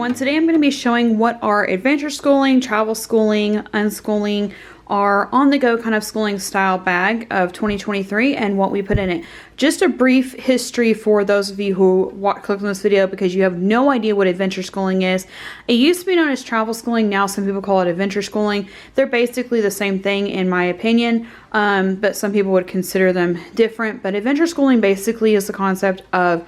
everyone. Today I'm going to be showing what our adventure schooling, travel schooling, unschooling, our on-the-go kind of schooling style bag of 2023 and what we put in it. Just a brief history for those of you who click on this video because you have no idea what adventure schooling is. It used to be known as travel schooling. Now some people call it adventure schooling. They're basically the same thing in my opinion, but some people would consider them different. But adventure schooling basically is the concept of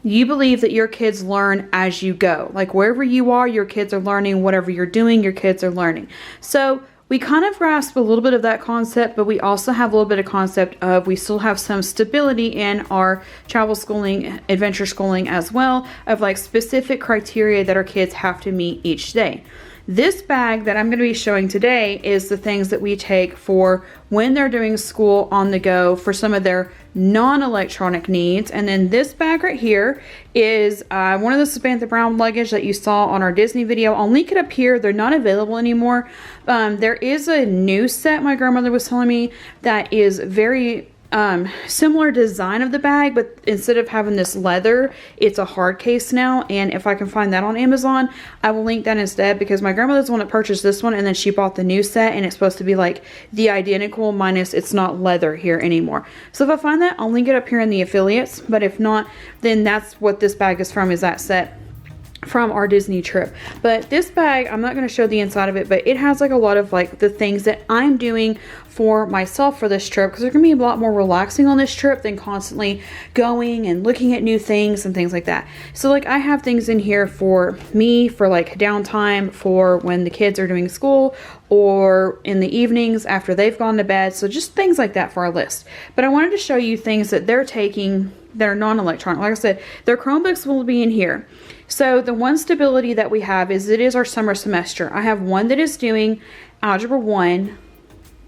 you believe that your kids learn as you go. Like wherever you are, your kids are learning. Whatever you're doing, your kids are learning. So we kind of grasp a little bit of that concept, but we also have a little bit of concept of we still have some stability in our travel schooling, adventure schooling as well, of like specific criteria that our kids have to meet each day. This bag that I'm going to be showing today is the things that we take for when they're doing school on the go for some of their non-electronic needs. And then this bag right here is one of the Samantha Brown luggage that you saw on our Disney video. I'll link it up here. They're not available anymore. There is a new set my grandmother was telling me that is very similar design of the bag, but instead of having this leather, it's a hard case now. And if I can find that on Amazon, I will link that instead, because my grandmother's the one that purchased this one and then she bought the new set and it's supposed to be like the identical minus it's not leather here anymore. So if I find that, I'll link it up here in the affiliates, but if not, then that's what this bag is from, is that set from our Disney trip. But this bag, I'm not going to show the inside of it, but it has like a lot of like the things that I'm doing for myself for this trip, because they're going to be a lot more relaxing on this trip than constantly going and looking at new things and things like that. So like I have things in here for me for like downtime, for when the kids are doing school or in the evenings after they've gone to bed. So just things like that for our list. But I wanted to show you things that they're taking that are non-electronic. Like I said, their Chromebooks will be in here. So the one stability that we have is it is our summer semester. I have one that is doing Algebra 1.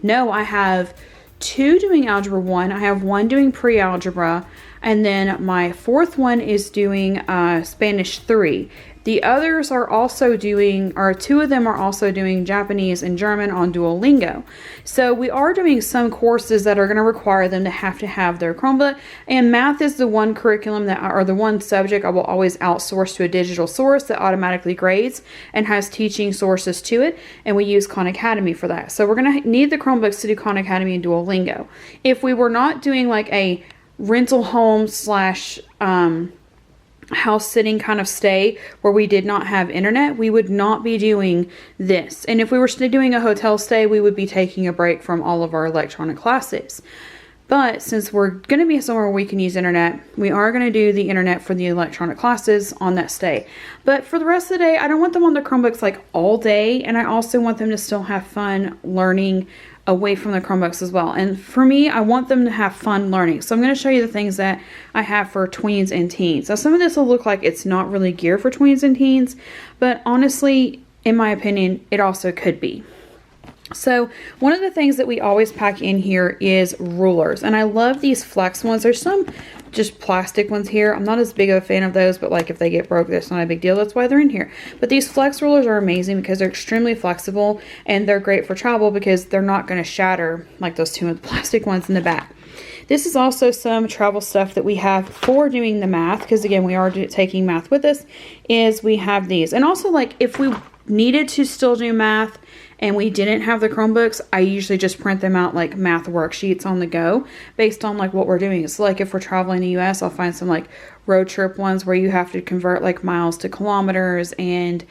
No, I have two doing Algebra 1. I have one doing pre-algebra. And then my fourth one is doing Spanish 3. The others are also doing, or two of them are also doing Japanese and German on Duolingo. So we are doing some courses that are going to require them to have their Chromebook. And math is the one curriculum that, or the one subject I will always outsource to a digital source that automatically grades and has teaching sources to it. And we use Khan Academy for that. So we're going to need the Chromebooks to do Khan Academy and Duolingo. If we were not doing like a rental home slash house sitting kind of stay where we did not have internet, we would not be doing this. And if we were still doing a hotel stay, we would be taking a break from all of our electronic classes. But since we're going to be somewhere where we can use internet, we are going to do the internet for the electronic classes on that stay. But for the rest of the day, I don't want them on their Chromebooks like all day. And I also want them to still have fun learning away from the Chromebooks as well. And for me, I want them to have fun learning. So I'm going to show you the things that I have for tweens and teens. Now some of this will look like it's not really geared for tweens and teens, but honestly, in my opinion, it also could be. So one of the things that we always pack in here is rulers. And I love these flex ones. There's some just plastic ones here. I'm not as big of a fan of those, but like if they get broke, that's not a big deal. That's why they're in here. But these flex rulers are amazing because they're extremely flexible and they're great for travel because they're not going to shatter like those two plastic ones in the back. This is also some travel stuff that we have for doing the math, because again, we are taking math with us, is we have these. And also like if we needed to still do math and we didn't have the Chromebooks, I usually just print them out like math worksheets on the go based on like what we're doing. So like if we're traveling the US, I'll find some like road trip ones where you have to convert like miles to kilometers and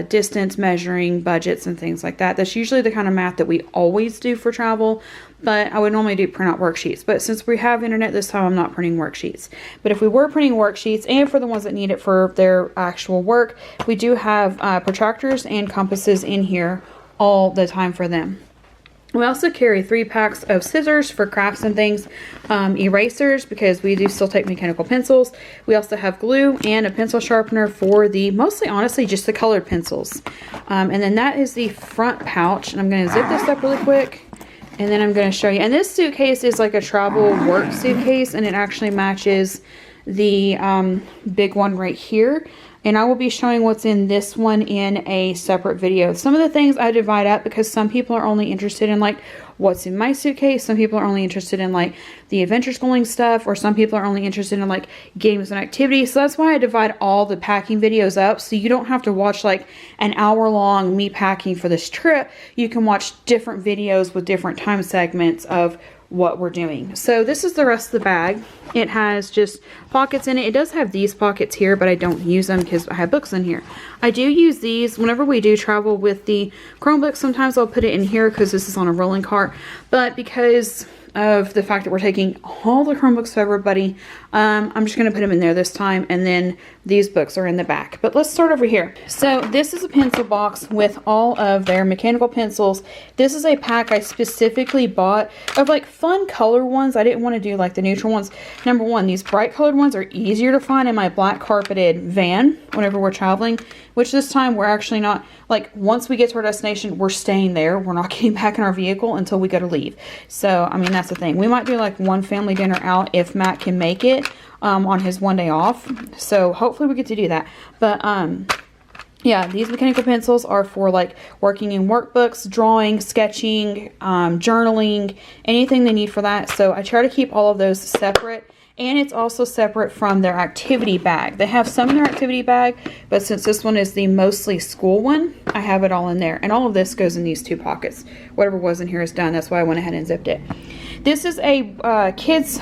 distance measuring budgets and things like that. That's usually the kind of math that we always do for travel, but I would normally do print out worksheets. But since we have internet this time, I'm not printing worksheets. But if we were printing worksheets, and for the ones that need it for their actual work, we do have protractors and compasses in here all the time for them. We also carry 3 packs of scissors for crafts and things, erasers because we do still take mechanical pencils. We also have glue and a pencil sharpener for the, mostly honestly, just the colored pencils. And then that is the front pouch. And I'm going to zip this up really quick. And then I'm going to show you. And this suitcase is like a travel work suitcase, and it actually matches the big one right here. And I will be showing what's in this one in a separate video. Some of the things I divide up because some people are only interested in like what's in my suitcase. Some people are only interested in like the adventure schooling stuff, or some people are only interested in like games and activities. So that's why I divide all the packing videos up, so you don't have to watch like an hour long me packing for this trip. You can watch different videos with different time segments of what we're doing. So this is the rest of the bag. It has just pockets in it. It does have these pockets here, but I don't use them because I have books in here. I do use these whenever we do travel with the Chromebook. Sometimes I'll put it in here because this is on a rolling cart, but because of the fact that we're taking all the Chromebooks for everybody, I'm just going to put them in there this time, and then these books are in the back. But let's start over here. So this is a pencil box with all of their mechanical pencils. This is a pack I specifically bought of like fun color ones. I didn't want to do like the neutral ones. Number one, these bright colored ones are easier to find in my black carpeted van whenever we're traveling, which this time we're actually not, like once we get to our destination, we're staying there. We're not getting back in our vehicle until we go to leave. So, I mean, that's the thing. We might do like one family dinner out if Matt can make it on his one day off. So hopefully we get to do that. But yeah, these mechanical pencils are for like working in workbooks, drawing, sketching, journaling, anything they need for that. So I try to keep all of those separate. And it's also separate from their activity bag. They have some in their activity bag, but since this one is the mostly school one, I have it all in there. And all of this goes in these two pockets. Whatever was in here is done. That's why I went ahead and zipped it. This is a kids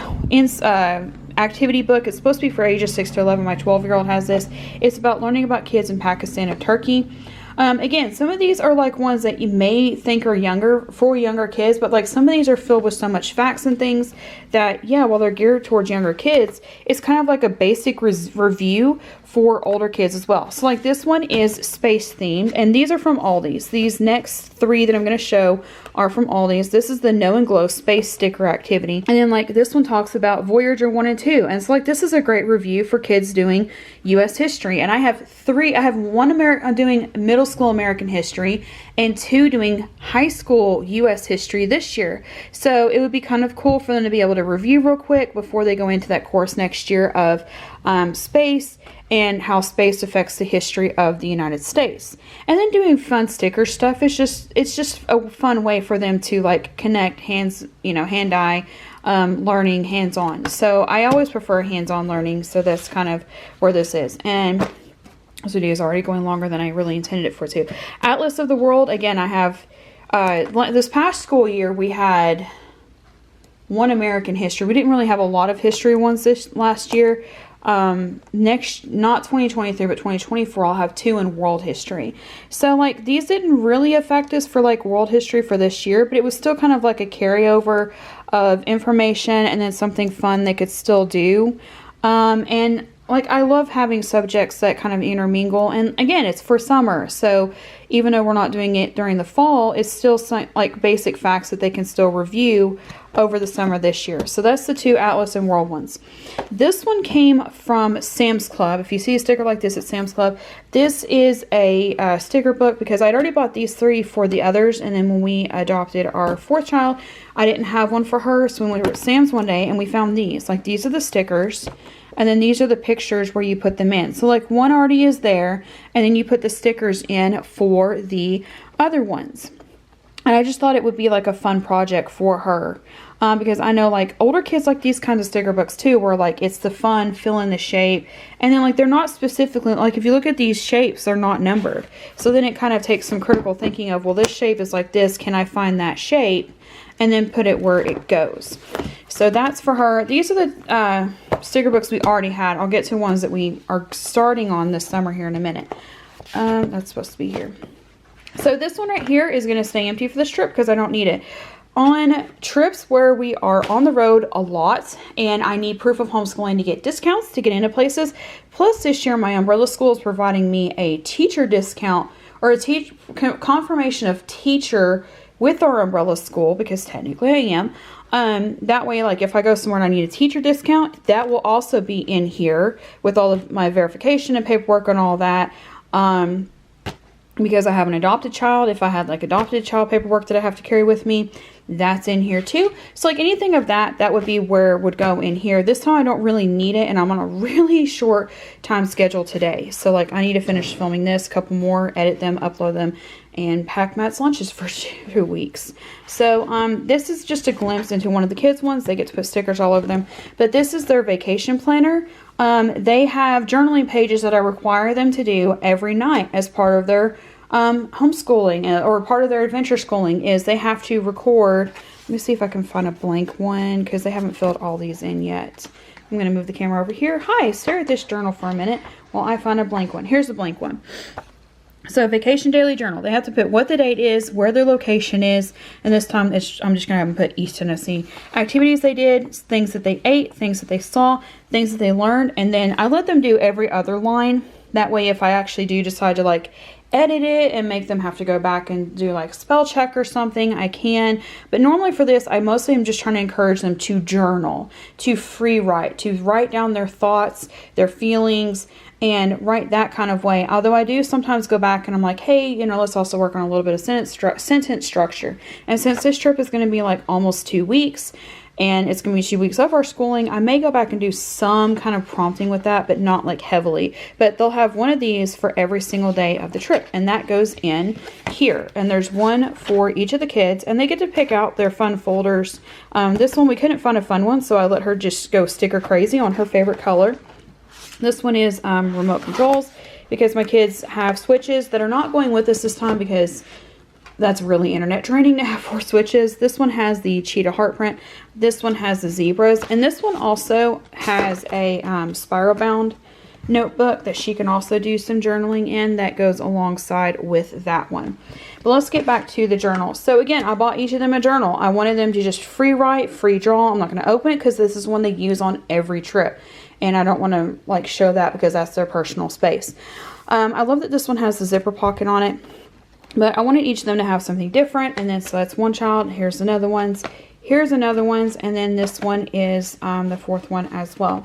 activity book. It's supposed to be for ages 6 to 11. My 12-year-old has this. It's about learning about kids in Pakistan and Turkey. Again, some of these are like ones that you may think are for younger kids, but like some of these are filled with so much facts and things that, yeah, while they're geared towards younger kids, it's kind of like a basic review for older kids as well. So like this one is space themed, and these are from Aldi's. These next three that I'm going to show are from Aldi's. This is the Know and Glow space sticker activity. And then like this one talks about Voyager 1 and 2. And so like this is a great review for kids doing U.S. history. And I have one doing middle school American history and 2 doing high school U.S. history this year. So it would be kind of cool for them to be able to review real quick before they go into that course next year of space and how space affects the history of the United States. And then doing fun sticker stuff is it's just a fun way for them to like connect hand-eye learning hands-on. So I always prefer hands-on learning, so that's kind of where this is. And this video is already going longer than I really intended it for to. Atlas of the World, again, I have this past school year we had one American history. We didn't really have a lot of history ones this last year. Not 2023 but 2024, I'll have 2 in world history. So like these didn't really affect us for like world history for this year, but it was still kind of like a carryover of information and then something fun they could still do. And like I love having subjects that kind of intermingle, and again, it's for summer, so even though we're not doing it during the fall, it's still like basic facts that they can still review over the summer this year. So that's the 2 Atlas and World ones. This one came from Sam's Club. If you see a sticker like this at Sam's Club, this is a sticker book because I'd already bought these 3 for the others, and then when we adopted our 4th child, I didn't have one for her, so when we were at Sam's one day and we found these. Like these are the stickers, and then these are the pictures where you put them in. So like one already is there, and then you put the stickers in for the other ones. And I just thought it would be like a fun project for her. Because I know like older kids like these kinds of sticker books too, where like it's the fun, fill in the shape. And then like they're not specifically, like if you look at these shapes, they're not numbered. So then it kind of takes some critical thinking of, well, this shape is like this. Can I find that shape? And then put it where it goes. So that's for her. These are the sticker books we already had. I'll get to ones that we are starting on this summer here in a minute. That's supposed to be here. So this one right here is going to stay empty for this trip because I don't need it. On trips where we are on the road a lot and I need proof of homeschooling to get discounts to get into places, plus this year my umbrella school is providing me a teacher discount or a confirmation of teacher with our umbrella school, because technically I am. That way, like if I go somewhere and I need a teacher discount, that will also be in here with all of my verification and paperwork and all that. because I have an adopted child. If I had like adopted child paperwork that I have to carry with me, that's in here too. So like anything of that would be where it would go in here. This time I don't really need it, and I'm on a really short time schedule today. So like I need to finish filming this, couple more, edit them, upload them, and pack Matt's lunches for 2 weeks. So this is just a glimpse into one of the kids' ones. They get to put stickers all over them. But this is their vacation planner. They have journaling pages that I require them to do every night as part of their homeschooling, or part of their adventure schooling, is they have to record. Let me see if I can find a blank one, because they haven't filled all these in yet. I'm going to move the camera over here. Hi, stare at this journal for a minute while I find a blank one. Here's the blank one. So vacation daily journal. They have to put what the date is, where their location is, and this time I'm just going to have them put East Tennessee. Activities they did, things that they ate, things that they saw, things that they learned, and then I let them do every other line. That way if I actually do decide to like edit it and make them have to go back and do like spell check or something, I can. But normally for this, I mostly am just trying to encourage them to journal, to free write, to write down their thoughts, their feelings, and write that kind of way. Although I do sometimes go back and I'm like, hey, you know, let's also work on a little bit of sentence structure. And since this trip is going to be like almost 2 weeks, and it's going to be 2 weeks of our schooling, I may go back and do some kind of prompting with that, but not like heavily. But they'll have one of these for every single day of the trip, and that goes in here. And there's one for each of the kids, and they get to pick out their fun folders. This one, we couldn't find a fun one, so I let her just go sticker crazy on her favorite color. This one is remote controls, because my kids have switches that are not going with us this time, because that's really internet draining to have 4 switches. This one has the cheetah heart print. This one has the zebras. And this one also has a spiral bound notebook that she can also do some journaling in, that goes alongside with that one. But let's get back to the journal. So again, I bought each of them a journal. I wanted them to just free write, free draw. I'm not going to open it because this is one they use on every trip. And I don't want to like show that because that's their personal space. I love that this one has the zipper pocket on it. But I wanted each of them to have something different. And then so that's one child. Here's another one's. Here's another one's. And then this one is the 4th one as well.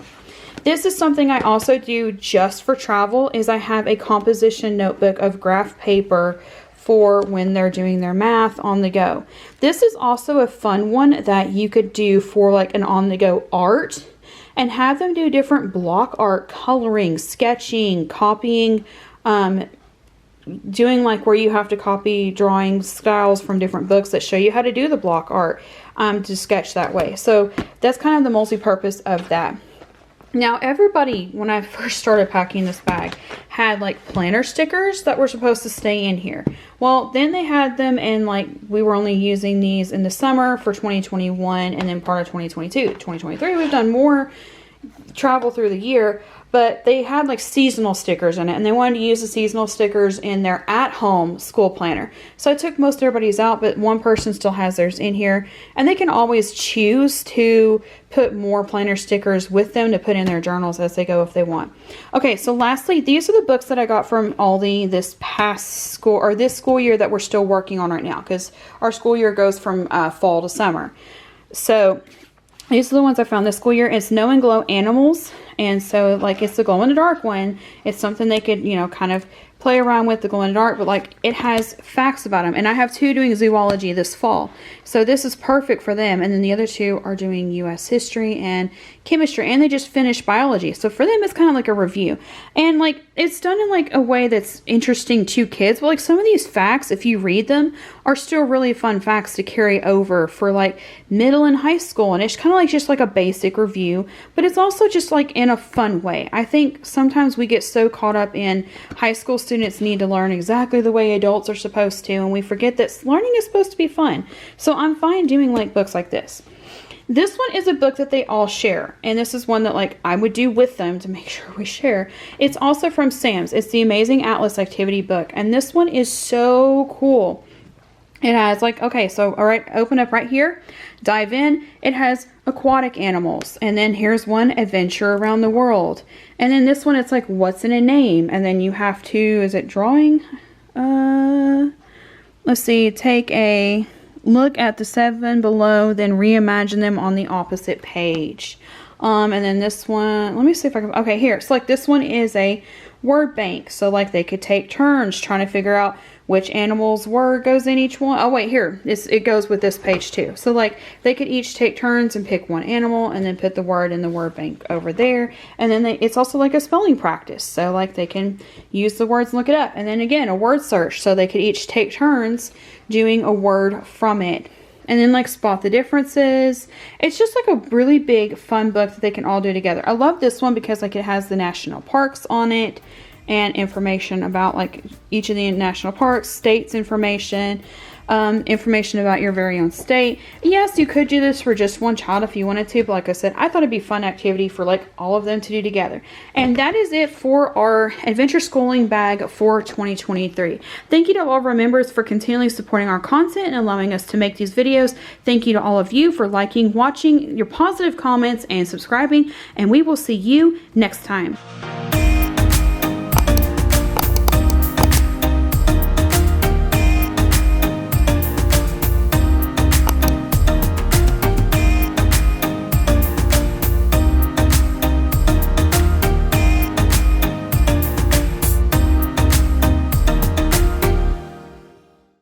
This is something I also do just for travel, is I have a composition notebook of graph paper for when they're doing their math on the go. This is also a fun one that you could do for like an on the go art, and have them do different block art, coloring, sketching, copying, doing like where you have to copy drawing styles from different books that show you how to do the block art to sketch that way. So that's kind of the multi-purpose of that. Now everybody, when I first started packing this bag, had like planner stickers that were supposed to stay in here. Well, then they had them, and like we were only using these in the summer for 2021 and then part of 2022. 2023 we've done more travel through the year, but they had like seasonal stickers in it, and they wanted to use the seasonal stickers in their at-home school planner. So I took most everybody's out, but one person still has theirs in here, and they can always choose to put more planner stickers with them to put in their journals as they go if they want. Okay, so lastly, these are the books that I got from Aldi this past school, or this school year that we're still working on right now, because our school year goes from fall to summer. So these are the ones I found this school year. It's Know and Glow Animals. And so, like, it's the glow-in-the-dark one. It's something they could, you know, kind of play around with, the glow-in-the-dark. But, like, it has facts about them. And I have 2 doing zoology this fall. So this is perfect for them. And then the other 2 are doing U.S. history and chemistry. And they just finished biology. So for them, it's kind of like a review. And, like, it's done in, like, a way that's interesting to kids. But, like, some of these facts, if you read them, are still really fun facts to carry over for, like, middle and high school. And it's kind of like just, like, a basic review. But it's also just, like, in a fun way. I think sometimes we get so caught up in high school students need to learn exactly the way adults are supposed to, and we forget that learning is supposed to be fun. So I'm fine doing like books like this. This one is a book that they all share, and this is one that like I would do with them to make sure we share. It's also from Sam's. It's the Amazing Atlas Activity Book, and this one is so cool. It has like, okay, so all right, open up right here, dive in. It has aquatic animals, and then here's one, adventure around the world, and then this one, it's like, what's in a name? And then you have to, is it drawing? Let's see, take a look at the 7 below, then reimagine them on the opposite page. And then this one, let me see if I can, okay, here. So like this one is a word bank. So like they could take turns trying to figure out which animal's word goes in each one. Oh wait, here, it goes with this page too. So like they could each take turns and pick one animal and then put the word in the word bank over there. And then it's also like a spelling practice. So like they can use the words and look it up. And then again, a word search. So they could each take turns doing a word from it. And then like spot the differences. It's just like a really big fun book that they can all do together. I love this one because like it has the national parks on it and information about like each of the national parks, states information, information about your very own state. Yes, you could do this for just one child if you wanted to, but like I said, I thought it'd be a fun activity for like all of them to do together. And that is it for our Adventure Schooling Bag for 2023. Thank you to all of our members for continually supporting our content and allowing us to make these videos. Thank you to all of you for liking, watching, your positive comments, and subscribing, and we will see you next time.